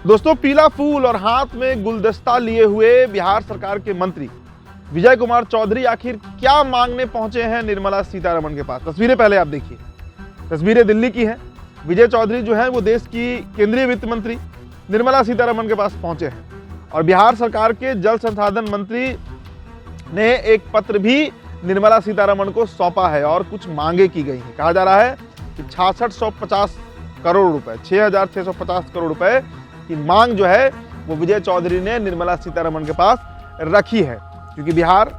दोस्तों, पीला फूल और हाथ में गुलदस्ता लिए हुए बिहार सरकार के मंत्री विजय कुमार चौधरी आखिर क्या मांगने पहुंचे हैं निर्मला सीतारमण के पास। तस्वीरें पहले आप देखिए। तस्वीरें दिल्ली की हैं। विजय चौधरी जो है वो देश की केंद्रीय वित्त मंत्री निर्मला सीतारमण के पास पहुंचे हैं और बिहार सरकार के जल संसाधन मंत्री ने एक पत्र भी निर्मला सीतारमण को सौंपा है और कुछ मांगे की गई हैं। कहा जा रहा है कि 6650 करोड़ रुपए 6650 करोड़ रुपए की मांग जो है वो विजय चौधरी ने निर्मला सीतारमण के पास रखी है, क्योंकि बिहार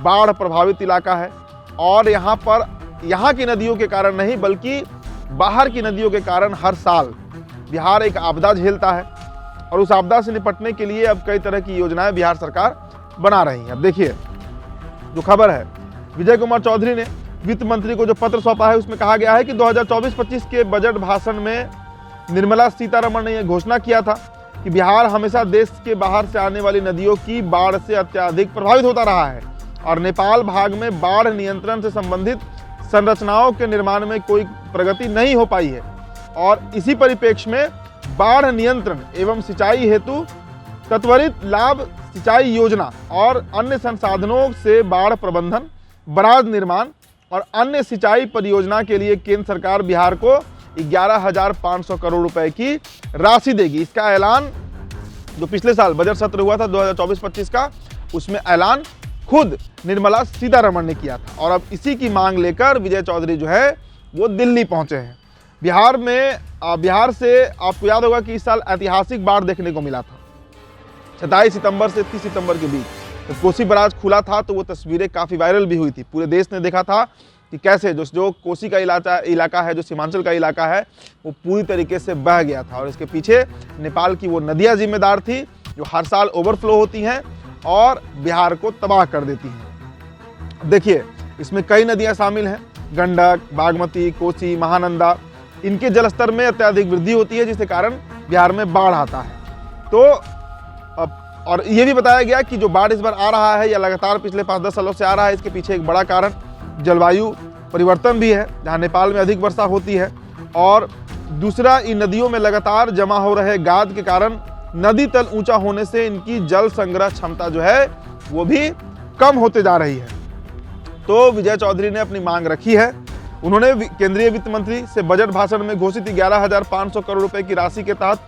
बाढ़ प्रभावित इलाका है और यहाँ की नदियों के कारण नहीं बल्कि बाहर की नदियों के कारण हर साल बिहार एक आपदा झेलता है और उस आपदा से निपटने के लिए अब कई तरह की योजनाएं बिहार सरकार बना रही है। अब देखिए जो खबर है, विजय कुमार चौधरी ने वित्त मंत्री को जो पत्र सौंपा है उसमें कहा गया है कि 2024-25 के बजट भाषण में निर्मला सीतारमण ने यह घोषणा किया था कि बिहार हमेशा देश के बाहर से आने वाली नदियों की बाढ़ से अत्यधिक प्रभावित होता रहा है और नेपाल भाग में बाढ़ नियंत्रण से संबंधित संरचनाओं के निर्माण में कोई प्रगति नहीं हो पाई है और इसी परिप्रेक्ष्य में बाढ़ नियंत्रण एवं सिंचाई हेतु त्वरित लाभ सिंचाई योजना और अन्य संसाधनों से बाढ़ प्रबंधन, बराज निर्माण और अन्य सिंचाई परियोजना के लिए केंद्र सरकार बिहार को 11,500 करोड़ रुपए की राशि देगी। इसका ऐलान जो पिछले साल बजट सत्र हुआ था 2024-25 का, उसमें ऐलान खुद निर्मला सीतारमण ने किया था और अब इसी की मांग लेकर विजय चौधरी जो है वो दिल्ली पहुंचे हैं। बिहार से आपको याद होगा कि इस साल ऐतिहासिक बाढ़ देखने को मिला था। 27 सितंबर से 30 सितंबर के बीच तो कोसी बराज खुला था तो वो तस्वीरें काफ़ी वायरल भी हुई थी। पूरे देश ने देखा था कि कैसे जो कोसी का इलाका है, जो सीमांचल का इलाका है, वो पूरी तरीके से बह गया था और इसके पीछे नेपाल की वो नदियाँ जिम्मेदार थी जो हर साल ओवरफ्लो होती हैं और बिहार को तबाह कर देती हैं। देखिए इसमें कई नदियाँ शामिल हैं, गंडक, बागमती, कोसी, महानंदा। इनके जलस्तर में अत्यधिक वृद्धि होती है जिसके कारण बिहार में बाढ़ आता है। तो और ये भी बताया गया कि जो बाढ़ इस बार आ रहा है या लगातार पिछले 5-10 सालों से आ रहा है, इसके पीछे एक बड़ा कारण जलवायु परिवर्तन भी है, जहाँ नेपाल में अधिक वर्षा होती है और दूसरा इन नदियों में लगातार जमा हो रहे गाद के कारण नदी तल ऊंचा होने से इनकी जल संग्रह क्षमता जो है वो भी कम होते जा रही है। तो विजय चौधरी ने अपनी मांग रखी है। उन्होंने केंद्रीय वित्त मंत्री से बजट भाषण में घोषित 11,500 करोड़ रुपए की राशि के तहत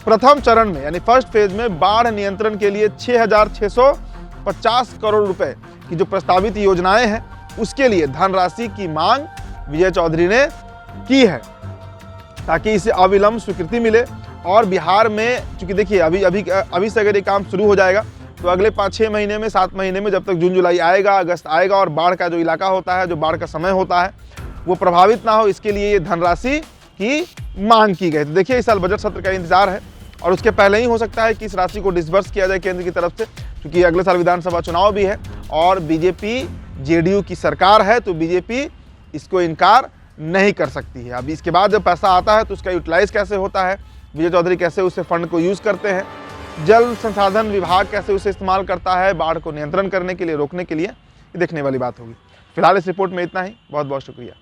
प्रथम चरण में यानी फर्स्ट फेज में बाढ़ नियंत्रण के लिए 6,650 करोड़ रुपए की जो प्रस्तावित योजनाएं हैं उसके लिए धनराशि की मांग विजय चौधरी ने की है ताकि इसे अविलंब स्वीकृति मिले। और बिहार में चूंकि देखिए अभी से अगर ये काम शुरू हो जाएगा तो अगले 5-6 महीने में 7 महीने में जब तक जून जुलाई आएगा, अगस्त आएगा और बाढ़ का जो इलाका होता है, जो बाढ़ का समय होता है, वो प्रभावित ना हो, इसके लिए ये धनराशि की मांग की गई। तो देखिए इस साल बजट सत्र का इंतजार है और उसके पहले ही हो सकता है कि इस राशि को डिसबर्स किया जाए केंद्र की तरफ से, क्योंकि अगले साल विधानसभा चुनाव भी है और बीजेपी जेडीयू की सरकार है तो बीजेपी इसको इनकार नहीं कर सकती है। अब इसके बाद जब पैसा आता है तो उसका यूटिलाइज कैसे होता है, विजय चौधरी कैसे उसे फंड को यूज़ करते हैं, जल संसाधन विभाग कैसे उसे इस्तेमाल करता है बाढ़ को नियंत्रण करने के लिए, रोकने के लिए, ये देखने वाली बात होगी। फिलहाल इस रिपोर्ट में इतना ही। बहुत बहुत शुक्रिया।